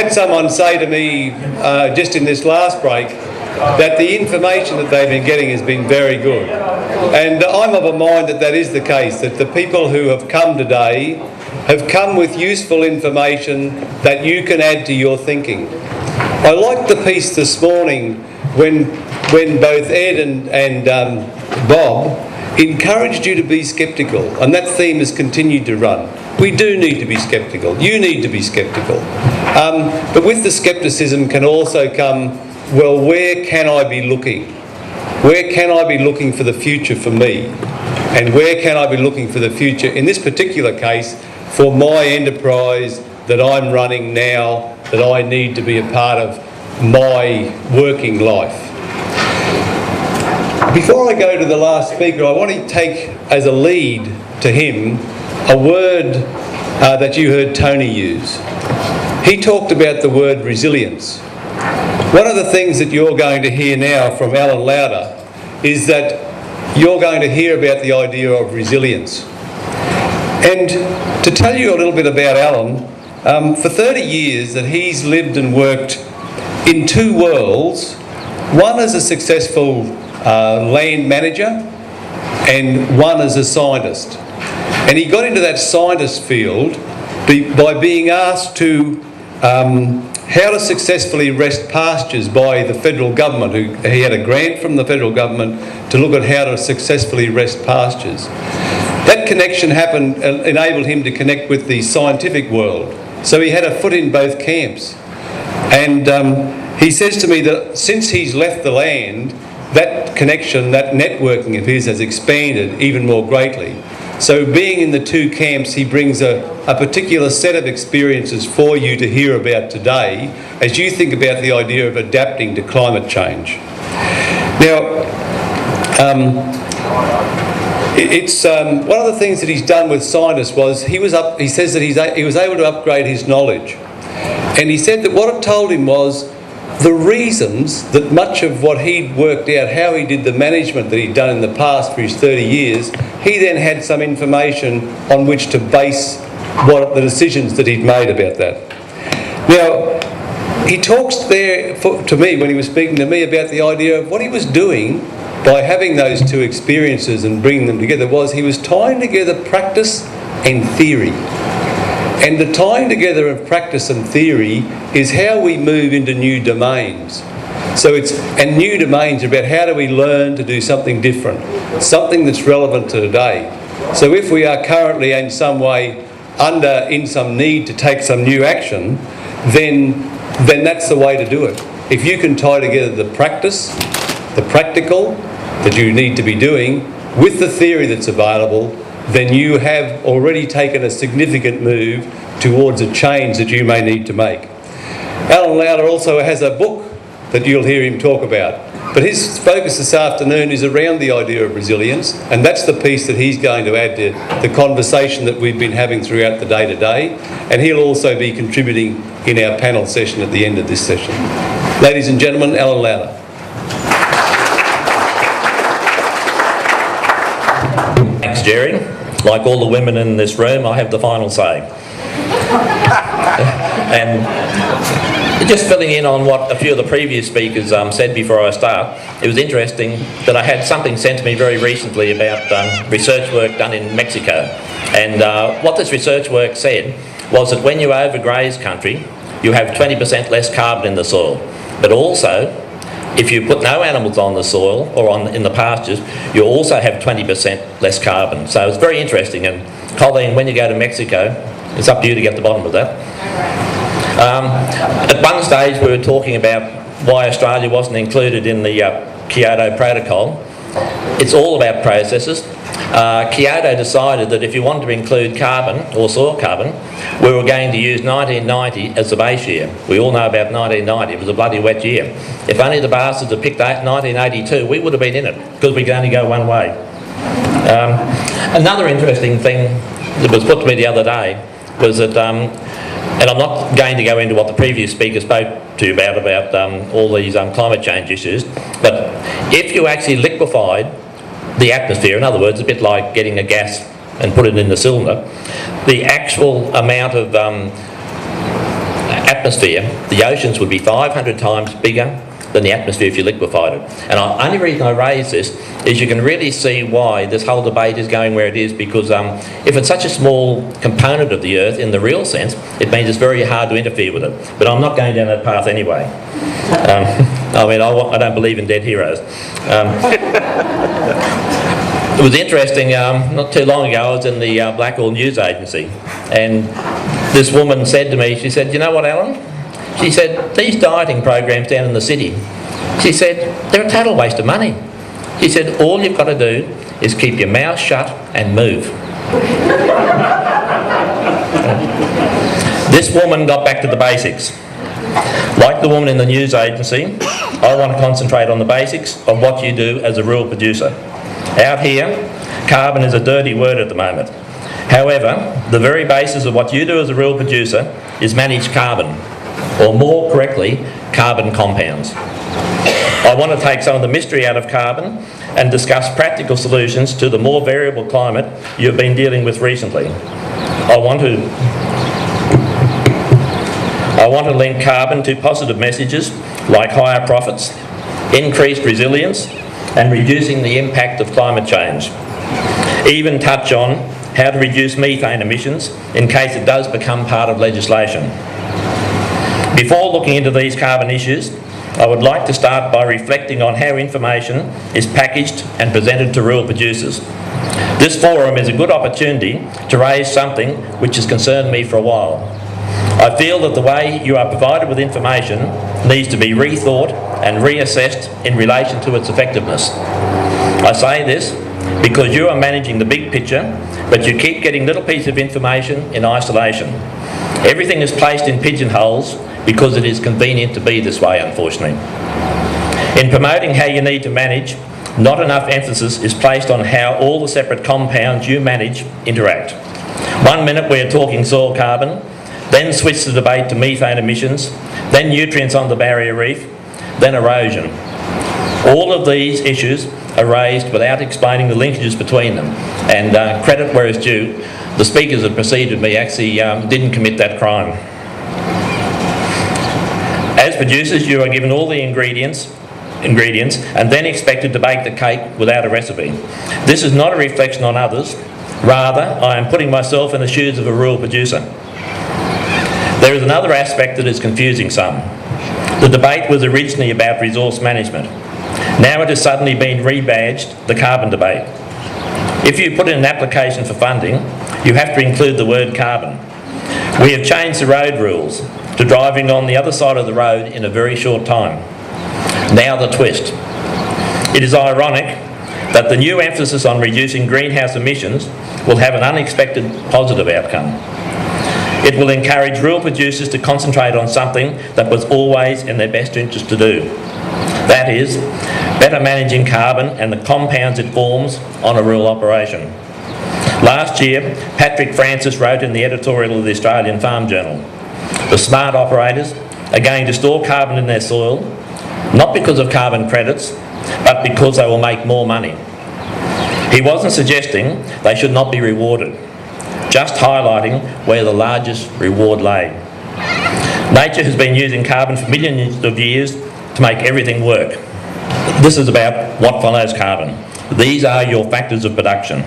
had someone say to me just in this last break that the information that they've been getting has been very good. And I'm of a mind that that is the case, that the people who have come today have come with useful information that you can add to your thinking. I liked the piece this morning when both Ed and Bob encouraged you to be sceptical, and that theme has continued to run. We do need to be sceptical. You need to be sceptical. But with the scepticism can also come, well, where can I be looking? Where can I be looking for the future for me? And where can I be looking for the future, in this particular case, for my enterprise that I'm running now, that I need to be a part of my working life? Before I go to the last speaker, I want to take as a lead to him a word that you heard Tony use. He talked about the word resilience. One of the things that you're going to hear now from Alan Lauder is that you're going to hear about the idea of resilience. And to tell you a little bit about Alan, for 30 years that he's lived and worked in two worlds, one as a successful land manager and one as a scientist. And he got into that scientist field by being asked to how to successfully rest pastures by the federal government. He had a grant from the federal government to look at how to successfully rest pastures. That connection enabled him to connect with the scientific world. So he had a foot in both camps. And he says to me that since he's left the land, that connection, that networking of his has expanded even more greatly. So being in the two camps, he brings a particular set of experiences for you to hear about today as you think about the idea of adapting to climate change. Now, one of the things that he's done with scientists was he says that he was able to upgrade his knowledge. And he said that what it told him was the reasons that much of what he'd worked out, how he did the management that he'd done in the past for his 30 years, he then had some information on which to base the decisions that he'd made about that. Now, he talks there to me when he was speaking to me about the idea of what he was doing by having those two experiences and bringing them together was he was tying together practice and theory. And the tying together of practice and theory is how we move into new domains. And new domains are about how do we learn to do something different, something that's relevant to today. So if we are currently in some way in some need to take some new action, then that's the way to do it. If you can tie together the practice, the practical that you need to be doing with the theory that's available, then you have already taken a significant move towards a change that you may need to make. Alan Lauder also has a book that you'll hear him talk about. But his focus this afternoon is around the idea of resilience, and that's the piece that he's going to add to the conversation that we've been having throughout the day today, and he'll also be contributing in our panel session at the end of this session. Ladies and gentlemen, Alan Lauder. Thanks, Jerry. Like all the women in this room, I have the final say. And just filling in on what a few of the previous speakers said before I start, it was interesting that I had something sent to me very recently about research work done in Mexico. And what this research work said was that when you overgraze country, you have 20% less carbon in the soil. But also, if you put no animals on the soil or in the pastures, you also have 20% less carbon. So it's very interesting. And Colleen, when you go to Mexico, it's up to you to get to the bottom of that. At one stage we were talking about why Australia wasn't included in the Kyoto Protocol. It's all about processes. Kyoto decided that if you wanted to include carbon, or soil carbon, we were going to use 1990 as the base year. We all know about 1990, it was a bloody wet year. If only the bastards had picked 1982, we would have been in it, because we could only go one way. Another interesting thing that was put to me the other day was that, and I'm not going to go into what the previous speaker spoke to you about all these climate change issues, but if you actually liquefied the atmosphere, in other words, a bit like getting a gas and put it in the cylinder, the actual amount of atmosphere, the oceans would be 500 times bigger than the atmosphere if you liquefied it. And the only reason I raise this is you can really see why this whole debate is going where it is, because if it's such a small component of the Earth in the real sense, it means it's very hard to interfere with it. But I'm not going down that path anyway. I mean, I don't believe in dead heroes. It was interesting, not too long ago I was in the Blackall News Agency, and this woman said to me, she said, "You know what, Alan?" She said, "These dieting programs down in the city," she said, "they're a total waste of money." She said, "All you've got to do is keep your mouth shut and move." This woman got back to the basics. Like the woman in the news agency, I want to concentrate on the basics of what you do as a rural producer. Out here, carbon is a dirty word at the moment. However, the very basis of what you do as a rural producer is manage carbon, or more correctly, carbon compounds. I want to take some of the mystery out of carbon and discuss practical solutions to the more variable climate you've been dealing with recently. I want to link carbon to positive messages like higher profits, increased resilience, and reducing the impact of climate change. Even touch on how to reduce methane emissions in case it does become part of legislation. Before looking into these carbon issues, I would like to start by reflecting on how information is packaged and presented to rural producers. This forum is a good opportunity to raise something which has concerned me for a while. I feel that the way you are provided with information needs to be rethought and reassessed in relation to its effectiveness. I say this because you are managing the big picture, but you keep getting little pieces of information in isolation. Everything is placed in pigeonholes because it is convenient to be this way, unfortunately. In promoting how you need to manage, not enough emphasis is placed on how all the separate compounds you manage interact. 1 minute we're talking soil carbon, then switch the debate to methane emissions, then nutrients on the barrier reef, then erosion. All of these issues are raised without explaining the linkages between them. And credit where it's due, the speakers that preceded me actually didn't commit that crime. As producers, you are given all the ingredients and then expected to bake the cake without a recipe. This is not a reflection on others. Rather, I am putting myself in the shoes of a rural producer. There is another aspect that is confusing some. The debate was originally about resource management. Now it has suddenly been rebadged the carbon debate. If you put in an application for funding, you have to include the word carbon. We have changed the road rules to driving on the other side of the road in a very short time. Now the twist. It is ironic that the new emphasis on reducing greenhouse emissions will have an unexpected positive outcome. It will encourage rural producers to concentrate on something that was always in their best interest to do. That is, better managing carbon and the compounds it forms on a rural operation. Last year, Patrick Francis wrote in the editorial of the Australian Farm Journal, "The smart operators are going to store carbon in their soil, not because of carbon credits, but because they will make more money." He wasn't suggesting they should not be rewarded, just highlighting where the largest reward lay. Nature has been using carbon for millions of years to make everything work. This is about what follows carbon. These are your factors of production.